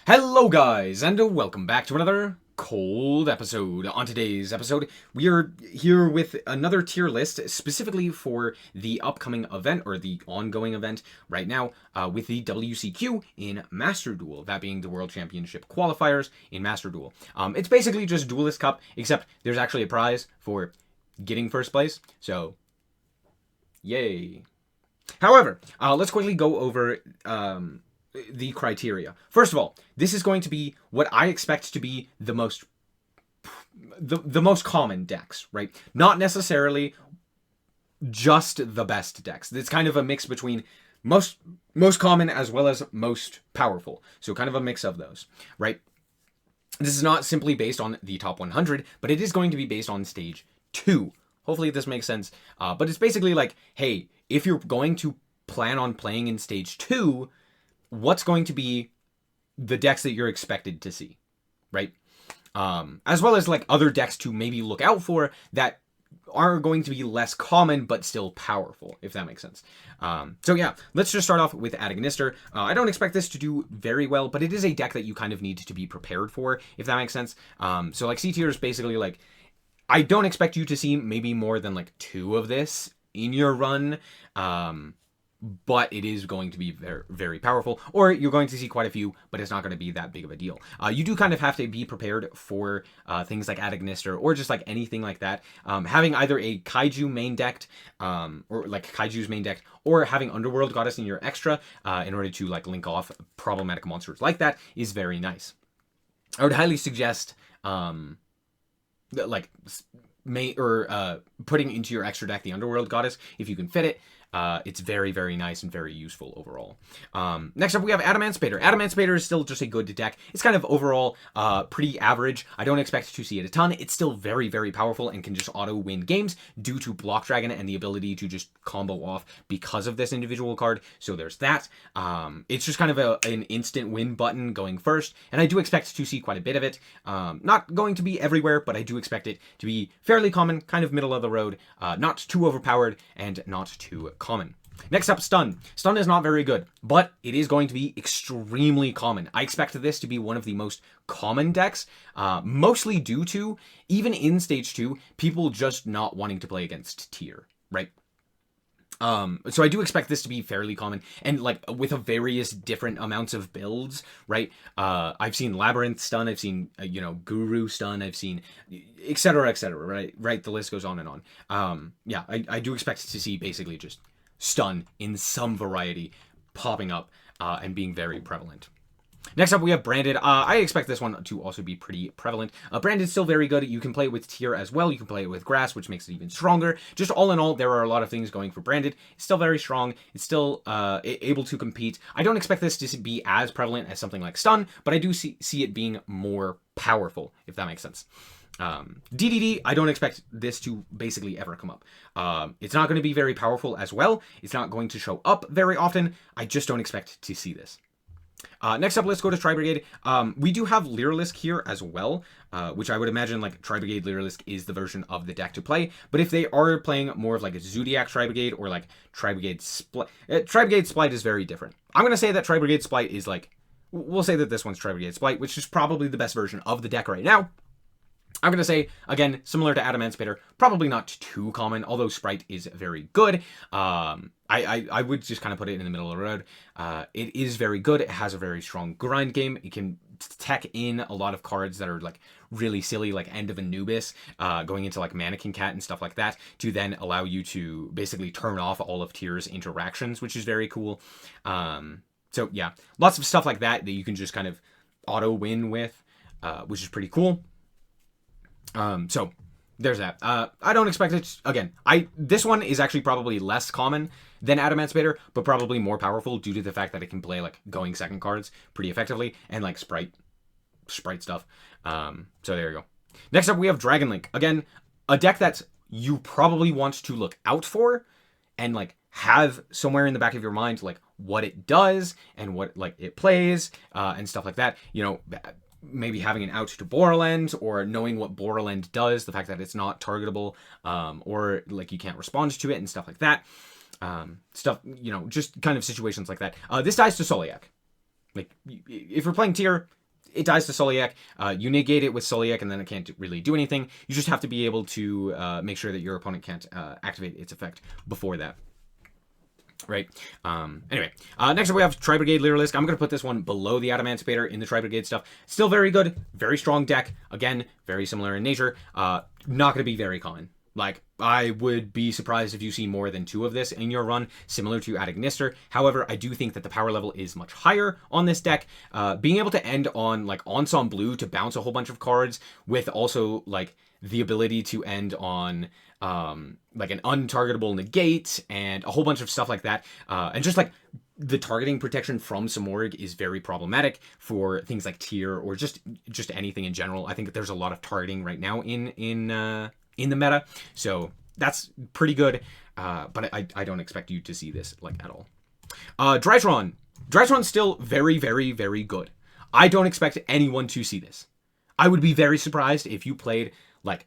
Hello guys, and welcome back to another cold episode. On today's episode, we are here with another tier list specifically for the upcoming event, or the ongoing event right now, with the WCQ in Master Duel, that being the World Championship Qualifiers in Master Duel. It's basically just Duelist Cup, except there's actually a prize for getting first place, so yay. However, let's quickly go over the criteria. First of all, this is going to be what I expect to be the most common decks, right? Not necessarily just the best decks. It's kind of a mix between most common as well as most powerful. So kind of a mix of those, right? This is not simply based on the top 100, but it is going to be based on stage 2. Hopefully this makes sense. But it's basically like, hey, if you're going to plan on playing in stage 2, what's going to be the decks that you're expected to see, right? As well as like other decks to maybe look out for that are going to be less common but still powerful, if that makes sense. So yeah, let's just start off with Exosister. I don't expect this to do very well, but it is a deck that you kind of need to be prepared for, if that makes sense. So like C tier is basically like, I don't expect you to see maybe more than like 2 of this in your run. But it is going to be very, very powerful, or you're going to see quite a few, but it's not going to be that big of a deal. You do kind of have to be prepared for things like Exosister, or just like anything like that. Having either a Kaiju main decked, or like Kaiju's main decked, or having Underworld Goddess in your extra in order to like link off problematic monsters like that is very nice. I would highly suggest like putting into your extra deck the Underworld Goddess if you can fit it. It's very, very nice and very useful overall. Next up, we have Adamantipator. Adamantipator is still just a good deck. It's kind of overall pretty average. I don't expect to see it a ton. It's still very, very powerful and can just auto-win games due to Block Dragon and the ability to just combo off because of this individual card. So there's that. It's just kind of an instant win button going first, and I do expect to see quite a bit of it. Not going to be everywhere, but I do expect it to be fairly common, kind of middle of the road, not too overpowered, and not too common. Next up, Stun. Stun is not very good, but it is going to be extremely common. I expect this to be one of the most common decks, mostly due to, even in stage 2, people just not wanting to play against tier, right? So I do expect this to be fairly common, and like with a various different amounts of builds, right? I've seen Labyrinth Stun, I've seen, Guru Stun, I've seen etc, right? The list goes on and on. Yeah, I do expect to see basically just Stun in some variety popping up and being very prevalent. Next up, we have Branded. I expect this one to also be pretty prevalent. Branded's still very good. You can play it with Tier as well. You can play it with Grass, which makes it even stronger. Just all in all, there are a lot of things going for Branded. It's still very strong. It's still able to compete. I don't expect this to be as prevalent as something like Stun, but I do see it being more powerful, if that makes sense. DDD, I don't expect this to basically ever come up. It's not going to be very powerful as well. It's not going to show up very often. I just don't expect to see this. Next up, let's go to Tri-Brigade. We do have Lyralisk here as well, which I would imagine like Tri-Brigade Lyralisk is the version of the deck to play. But if they are playing more of like a Zodiac Tri-Brigade or like Tri-Brigade Split, Tri-Brigade Split is very different. I'm going to say that Tri-Brigade Split is like, we'll say that this one's Tri-Brigade Split, which is probably the best version of the deck right now. I'm going to say, again, similar to Adamantipator, probably not too common, although Sprite is very good. I would just kind of put it in the middle of the road. It is very good. It has a very strong grind game. It can tech in a lot of cards that are like really silly, like End of Anubis, going into like Mannequin Cat and stuff like that, to then allow you to basically turn off all of Tier's interactions, which is very cool. So yeah, lots of stuff like that you can just kind of auto win with, which is pretty cool. So there's that. I don't expect it. Again, this one is actually probably less common than Adamantipator, but probably more powerful due to the fact that it can play like going second cards pretty effectively, and like Sprite stuff. So there you go. Next up, we have Dragon Link. Again, a deck that you probably want to look out for and like have somewhere in the back of your mind like what it does and what like it plays and stuff like that. Maybe having an out to Borderland, or knowing what Borderland does, the fact that it's not targetable, or like you can't respond to it and stuff like that. Just kind of situations like that. This dies to Soliak. Like, if you're playing tier, it dies to SnowiK. You negate it with SnowiK, and then it can't really do anything. You just have to be able to make sure that your opponent can't activate its effect before that. Right. Anyway, next up we have Tri-Brigade Lyralisk. I'm going to put this one below the Adamantipator in the Tri-Brigade stuff. Still very good. Very strong deck. Again, very similar in nature. Not going to be very common. Like, I would be surprised if you see more than 2 of this in your run, similar to Exosister. However, I do think that the power level is much higher on this deck. Being able to end on, like, Ensemble Blue to bounce a whole bunch of cards with also, like, the ability to end on, like, an untargetable negate and a whole bunch of stuff like that. And just, like, the targeting protection from Samorg is very problematic for things like tier or just anything in general. I think there's a lot of targeting right now in the meta, so that's pretty good, but I don't expect you to see this, like, at all. Drytron. Drytron's still very, very, very good. I don't expect anyone to see this. I would be very surprised if you played, like,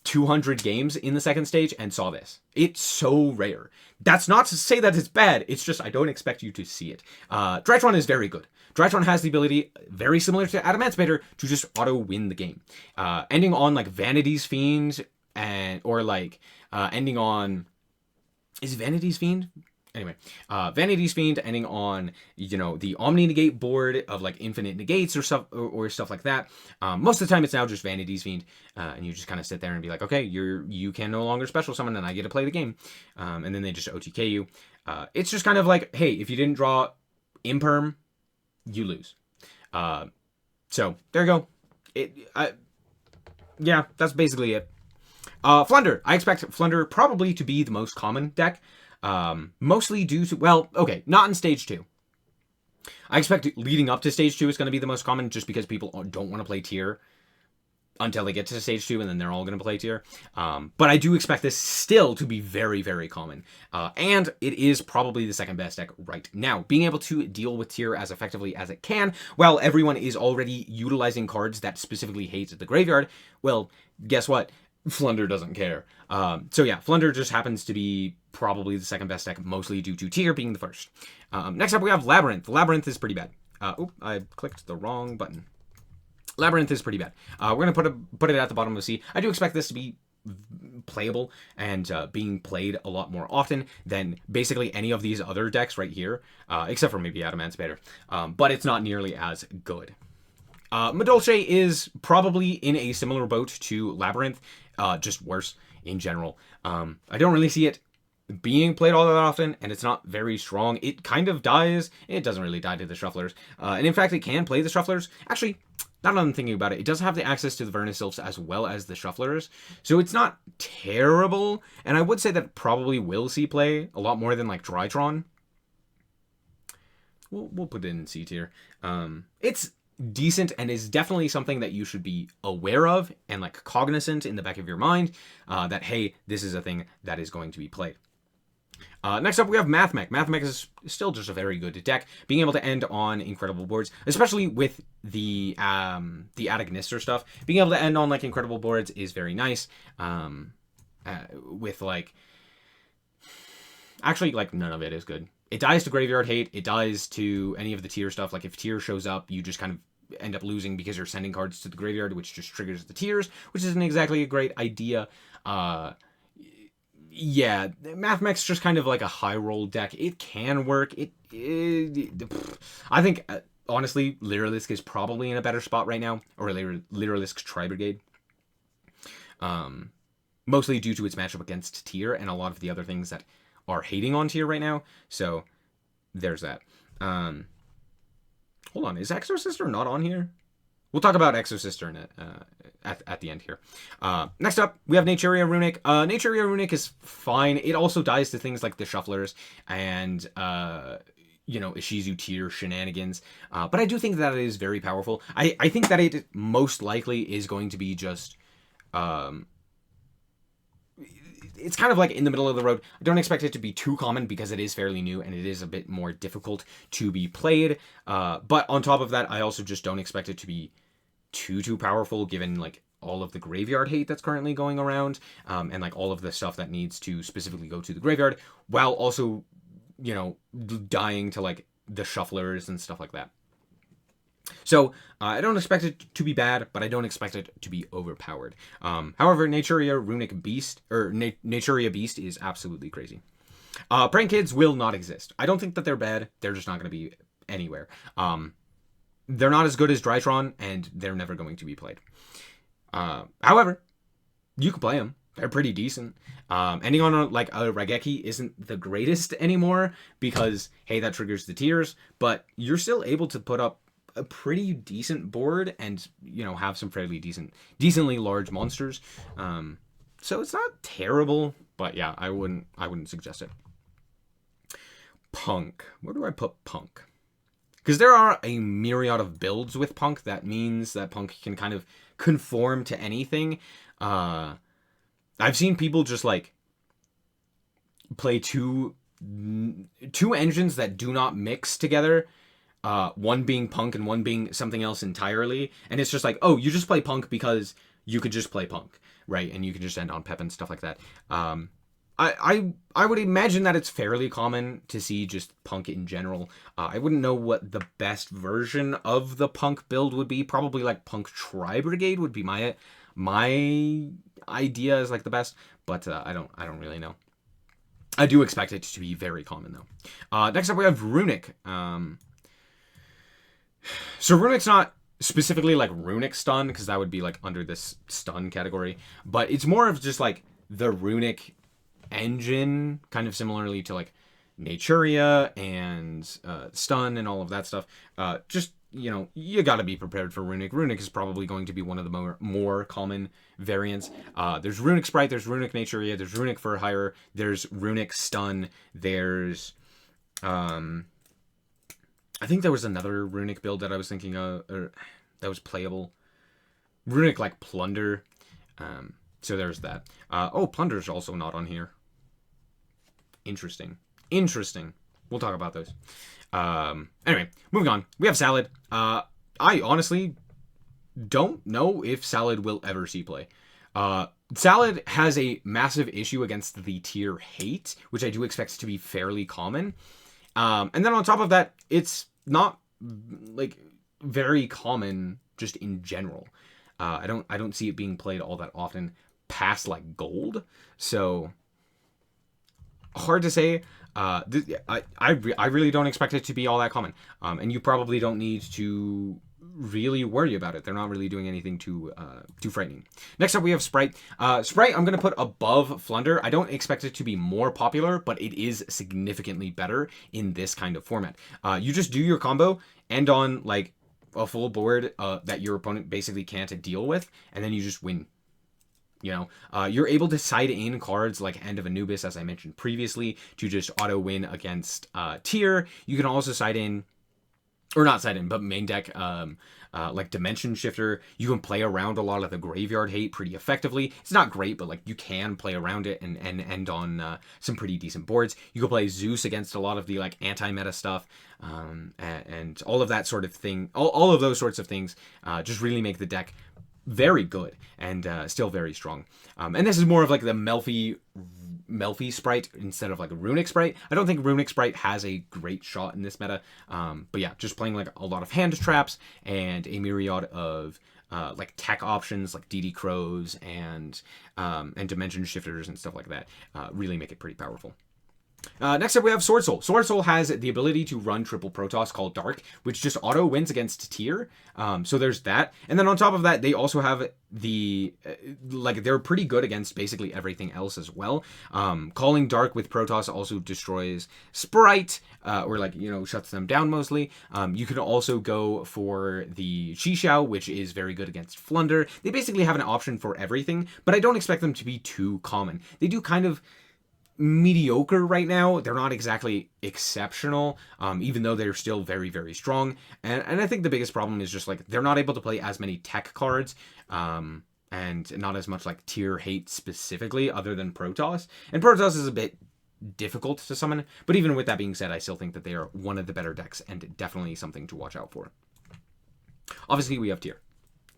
200 games in the second stage and saw this. It's so rare. That's not to say that it's bad, it's just I don't expect you to see it. Drytron is very good. Drytron has the ability, very similar to Adamantipator, to just auto-win the game. Ending on, like, Vanity's Fiend, or like ending on, is Vanity's Fiend? Anyway, Vanity's Fiend ending on, you know, the Omni Negate board of, like, infinite negates or stuff like that. Most of the time it's now just Vanity's Fiend, and you just kind of sit there and be like, okay, you can no longer special summon and I get to play the game. And then they just OTK you. It's just kind of like, hey, if you didn't draw Imperm, you lose. So there you go. Yeah, that's basically it. Flunder. I expect Flunder probably to be the most common deck. Mostly due to, well, okay, not in Stage 2. I expect leading up to Stage 2 is going to be the most common just because people don't want to play tier until they get to Stage 2, and then they're all going to play tier. But I do expect this still to be very, very common. And it is probably the second best deck right now. Being able to deal with tier as effectively as it can, while everyone is already utilizing cards that specifically hate the graveyard, well, guess what? Flunder doesn't care. So yeah, Flunder just happens to be probably the second best deck, mostly due to tier being the first. Next up we have Labyrinth. Labyrinth is pretty bad. I clicked the wrong button. Labyrinth is pretty bad. We're going to put it at the bottom of the sea. I do expect this to be playable and being played a lot more often than basically any of these other decks right here, except for maybe Adamantipator. But it's not nearly as good. Madolche is probably in a similar boat to Labyrinth, just worse in general. I don't really see it being played all that often, and it's not very strong. It kind of dies. It doesn't really die to the Shufflers. And in fact, it can play the Shufflers. Actually, now that I'm thinking about it, it does have the access to the Vernus Sylphs as well as the Shufflers. So it's not terrible. And I would say that probably will see play a lot more than, like, Drytron. We'll put it in C tier. It's decent and is definitely something that you should be aware of and, like, cognizant in the back of your mind that, hey, this is a thing that is going to be played. Next up, we have Mathmech. Mathmech is still just a very good deck. Being able to end on incredible boards, especially with the Exosister stuff, being able to end on, like, incredible boards is very nice. With, like, actually, like, none of it is good. It dies to Graveyard Hate. It dies to any of the tier stuff. Like, if tier shows up, you just kind of end up losing because you're sending cards to the graveyard, which just triggers the tiers, which isn't exactly a great idea. Yeah, Mathmech's just kind of like a high roll deck. It can work. I think, honestly, Lyralisk is probably in a better spot right now, or Lyralisk Tri-Brigade. Mostly due to its matchup against tier and a lot of the other things that are hating on tier right now. So there's that. Hold on, is Exosister not on here? We'll talk about Exosister at the end here. Next up, we have Naturia Runick. Naturia Runick is fine. It also dies to things like the Shufflers and, you know, Ishizu tier shenanigans. But I do think that it is very powerful. I think that it most likely is going to be just... it's kind of like in the middle of the road. I don't expect it to be too common because it is fairly new and it is a bit more difficult to be played. But on top of that, I also just don't expect it to be too powerful given, like, all of the graveyard hate that's currently going around, and, like, all of the stuff that needs to specifically go to the graveyard, while also, you know, dying to, like, the Shufflers and stuff like that. So I don't expect it to be bad, but I don't expect it to be overpowered. However, Naturia Runick Beast, or Naturia Beast is absolutely crazy. Prank Kids will not exist. I don't think that they're bad. They're just not going to be anywhere. They're not as good as Drytron, and they're never going to be played. However, you can play them. They're pretty decent. Ending on like a Raigeki isn't the greatest anymore because, hey, that triggers the tears, but you're still able to put up a pretty decent board and, you know, have some fairly decently large monsters. So it's not terrible, but yeah, I wouldn't suggest it. Punk. Where do I put Punk? Because there are a myriad of builds with Punk. That means that Punk can kind of conform to anything. I've seen people just like play two engines that do not mix together. One being Punk and one being something else entirely. And it's just like, oh, you just play Punk because you could just play Punk, right? And you can just end on Pep and stuff like that. I would imagine that it's fairly common to see just Punk in general. I wouldn't know what the best version of the Punk build would be. Probably like Punk Tri-Brigade would be my idea is like the best, but I don't really know. I do expect it to be very common though. Next up we have Runick. So Runick's not specifically like Runick stun, because that would be like under this stun category, but it's more of just like the Runick engine, kind of similarly to like Naturia and stun and all of that stuff. Just, you know, you got to be prepared for Runick. Runick is probably going to be one of the more common variants. There's Runick Sprite, there's Runick Naturia, there's Runick for Hire, there's Runick Stun, there's I think there was another Runick build that I was thinking of, or that was playable. Runick like Plunder. So there's that. Oh, Plunder's also not on here. Interesting. We'll talk about those. Anyway, moving on. We have Salad. I honestly don't know if Salad will ever see play. Salad has a massive issue against the tier hate, which I do expect to be fairly common. And then on top of that, it's not like very common just in general. I don't see it being played all that often past like gold. So hard to say. I really don't expect it to be all that common. And you probably don't need to really worry about it. They're not really doing anything too frightening. Next up we have Sprite. Sprite I'm going to put above Flunder. I don't expect it to be more popular, but it is significantly better in this kind of format. You just do your combo, end on like a full board that your opponent basically can't deal with, and then you just win. You know, you're able to side in cards like End of Anubis, as I mentioned previously, to just auto win against tier. You can also side in, or not side in, but main deck like Dimension Shifter. You can play around a lot of the graveyard hate pretty effectively. It's not great, but like you can play around it and end on some pretty decent boards. You can play Zeus against a lot of the like anti-meta stuff, and all of that sort of thing. All of those sorts of things just really make the deck very good and still very strong. And this is more of like the Melfi Sprite instead of like a Runick Sprite. I don't think Runick Sprite has a great shot in this meta. But yeah, just playing like a lot of hand traps and a myriad of like tech options like DD Crows and Dimension Shifters and stuff like that really make it pretty powerful. Next up we have Sword Soul. Sword Soul has the ability to run triple Protoss called Dark, which just auto wins against tier. So there's that. And then on top of that, they also have the, like they're pretty good against basically everything else as well. Calling Dark with Protoss also destroys Sprite, or like, you know, shuts them down mostly. You can also go for the Shishao, which is very good against Flunder. They basically have an option for everything, but I don't expect them to be too common. They do kind of mediocre right now. They're not exactly exceptional, even though they're still very, very strong. And I think the biggest problem is just like they're not able to play as many tech cards, and not as much like tier hate specifically, other than Protoss. And Protoss is a bit difficult to summon, but even with that being said, I still think that they are one of the better decks and definitely something to watch out for. Obviously, we have tier.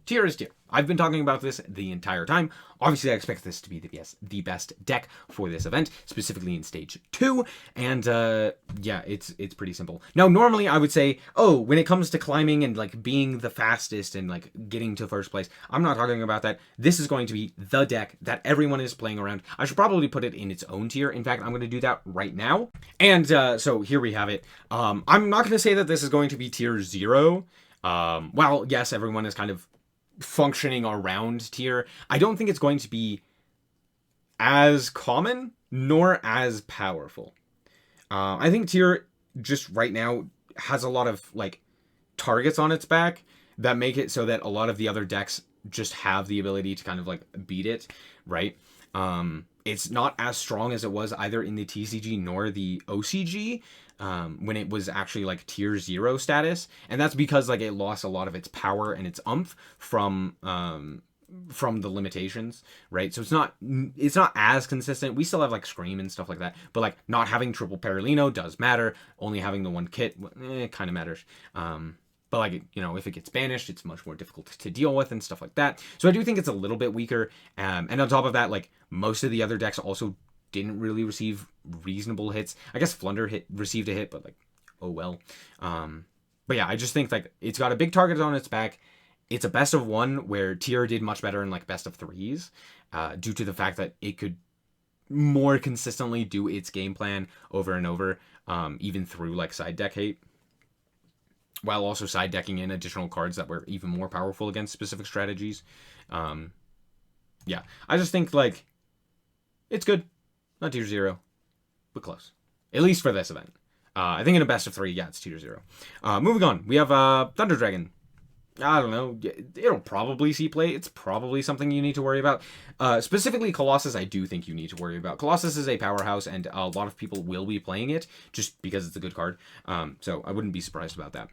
Tier is tier. I've been talking about this the entire time. Obviously, I expect this to be the best deck for this event, specifically in Stage 2. And, yeah, it's pretty simple. Now, normally I would say, oh, when it comes to climbing and, like, being the fastest and, like, getting to first place, I'm not talking about that. This is going to be the deck that everyone is playing around. I should probably put it in its own tier. In fact, I'm going to do that right now. And, so here we have it. I'm not going to say that this is going to be Tier 0. Well, yes, everyone is kind of functioning around tier. I don't think it's going to be as common nor as powerful. I think tier just right now has a lot of like targets on its back that make it so that a lot of the other decks just have the ability to kind of like beat it, right? It's not as strong as it was either in the TCG nor the OCG. When it was actually like tier 0 status, and that's because like it lost a lot of its power and its oomph from the limitations, right? So it's not as consistent. We still have like Scream and stuff like that, but like not having triple Paralino does matter. Only having the one kit, it kind of matters. But like, you know, if it gets banished, it's much more difficult to deal with and stuff like that. So I do think it's a little bit weaker. And on top of that, like most of the other decks also didn't really receive reasonable hits. I guess Flunder received a hit, but like, oh well. But yeah, I just think like it's got a big target on its back. It's a best of 1 where tier did much better in like best of 3s, due to the fact that it could more consistently do its game plan over and over, even through like side deck hate, while also side decking in additional cards that were even more powerful against specific strategies. Yeah, I just think like it's good. Not tier 0, but close. At least for this event. I think in a best of 3, yeah, it's tier 0. Moving on, we have Thunder Dragon. I don't know. It'll probably see play. It's probably something you need to worry about. Specifically, Colossus, I do think you need to worry about. Colossus is a powerhouse, and a lot of people will be playing it just because it's a good card. So I wouldn't be surprised about that.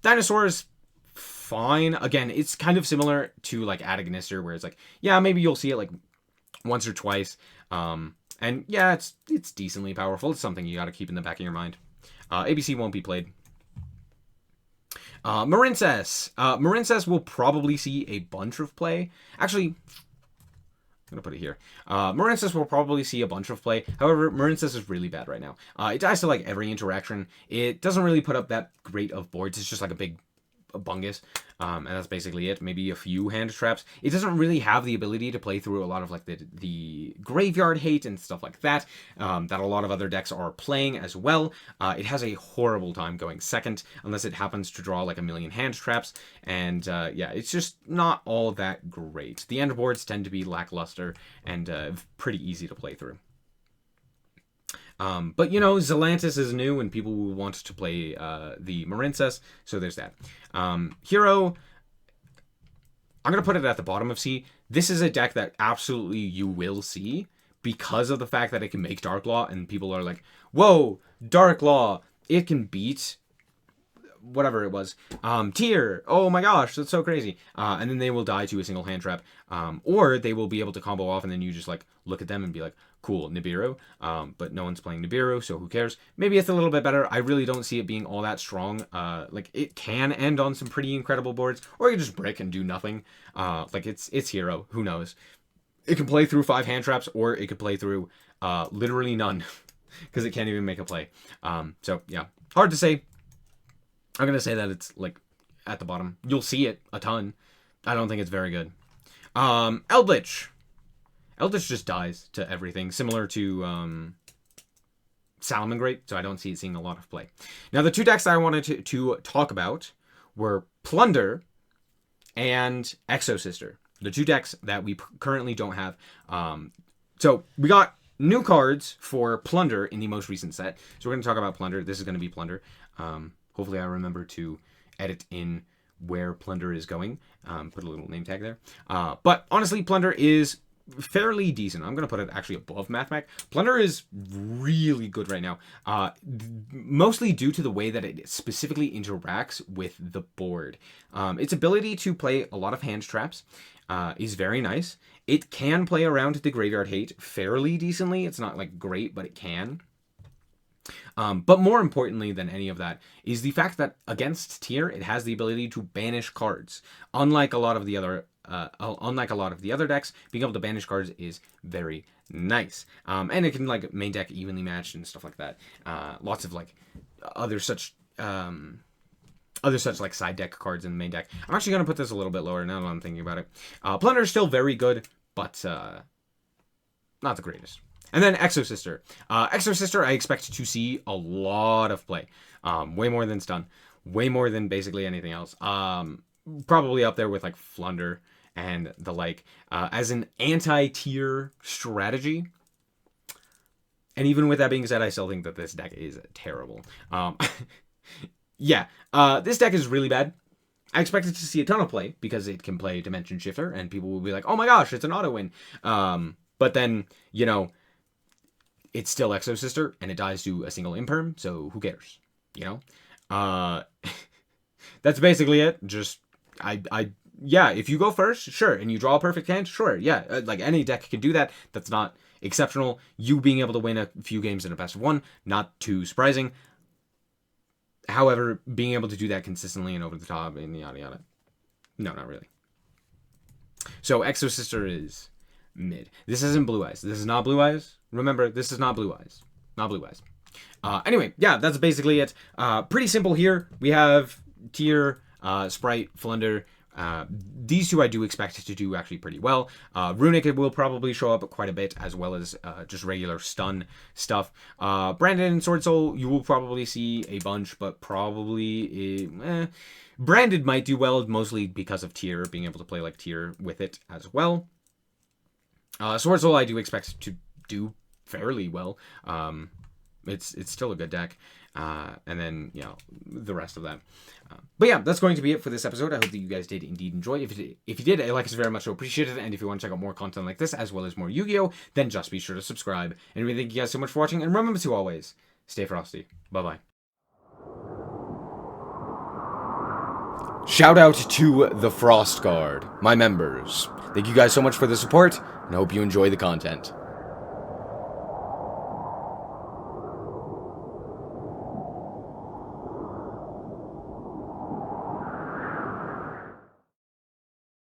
Dinosaur is fine. Again, it's kind of similar to like Adagnister, where it's like, yeah, maybe you'll see it like once or twice. And yeah, it's decently powerful. It's something you got to keep in the back of your mind. ABC won't be played. Marincess. Marincess will probably see a bunch of play. Actually, I'm going to put it here. Marincess will probably see a bunch of play. However, Marincess is really bad right now. It dies to like every interaction. It doesn't really put up that great of boards. It's just like a big bungus. And that's basically it. Maybe a few hand traps. It doesn't really have the ability to play through a lot of like the graveyard hate and stuff like that, that a lot of other decks are playing as well. It has a horrible time going second unless it happens to draw like a million hand traps. And yeah, it's just not all that great. The end boards tend to be lackluster and pretty easy to play through. But, you know, Zelantis is new and people will want to play the Marincess, so there's that. Hero, I'm going to put it at the bottom of C. This is a deck that absolutely you will see because of the fact that it can make Dark Law, and people are like, whoa, Dark Law, it can beat whatever it was. Tier, oh my gosh, that's so crazy. And then they will die to a single hand trap. Or they will be able to combo off and then you just like look at them and be like, cool, Nibiru. But no one's playing Nibiru, so who cares? Maybe it's a little bit better. I really don't see it being all that strong. Like it can end on some pretty incredible boards, or you can just brick and do nothing. Like it's Hero, who knows? It can play through 5 hand traps, or it could play through literally none, because it can't even make a play. So yeah, hard to say. I'm going to say that it's like at the bottom. You'll see it a ton. I don't think it's very good. Eldlich. Eldlich just dies to everything, similar to Salamangreat, so I don't see it seeing a lot of play. Now, the 2 decks that I wanted to talk about were Plunder and Exosister. The 2 decks that we currently don't have. So we got new cards for Plunder in the most recent set. So we're going to talk about Plunder. This is going to be Plunder. Hopefully I remember to edit in where Plunder is going. Put a little name tag there. But honestly, Plunder is fairly decent. I'm going to put it actually above Mathmech. Plunder is really good right now. Mostly due to the way that it specifically interacts with the board. Its ability to play a lot of hand traps is very nice. It can play around the graveyard hate fairly decently. It's not like great, but it can. But more importantly than any of that is the fact that against tier, it has the ability to banish cards. Unlike a lot of the other decks, being able to banish cards is very nice. And it can like main deck evenly matched and stuff like that. Lots of like other such like side deck cards in the main deck. I'm actually gonna put this a little bit lower now that I'm thinking about it. Plunder is still very good, but not the greatest. And then Exosister. Exosister, I expect to see a lot of play. Way more than Stun. Way more than basically anything else. Probably up there with like Flunder and the like. As an anti-tier strategy. And even with that being said, I still think that this deck is terrible. Yeah, this deck is really bad. I expected to see a ton of play because it can play Dimension Shifter and people will be like, oh my gosh, it's an auto win. But then, you know, it's still Exosister, and it dies to a single imperm, so who cares? You know? That's basically it. Just, yeah, if you go first, sure, and you draw a perfect hand, sure, yeah. Like, any deck can do that. That's not exceptional. You being able to win a few games in a best of one, not too surprising. However, being able to do that consistently and over the top and yada yada. No, not really. So, Exosister is mid. This isn't Blue Eyes. This is not Blue Eyes. Remember, this is not Blue Eyes. Not Blue Eyes. Anyway, yeah, that's basically it. Pretty simple here. We have Tier, Sprite, Flunder. These two I do expect to do actually pretty well. Runick will probably show up quite a bit, as well as just regular stun stuff. Branded and Sword Soul, you will probably see a bunch, but probably... Branded might do well, mostly because of Tier, being able to play like Tier with it as well. Sword Soul I do expect to do fairly well. It's still a good deck. And then, you know, the rest of that. But yeah, that's going to be it for this episode. I hope that you guys did indeed enjoy. If you did, I like us very much so appreciate it. And if you want to check out more content like this, as well as more Yu-Gi-Oh!, then just be sure to subscribe. And we thank you guys so much for watching. And remember to always stay frosty. Bye-bye. Shout out to the Frost Guard, my members. Thank you guys so much for the support, and I hope you enjoy the content.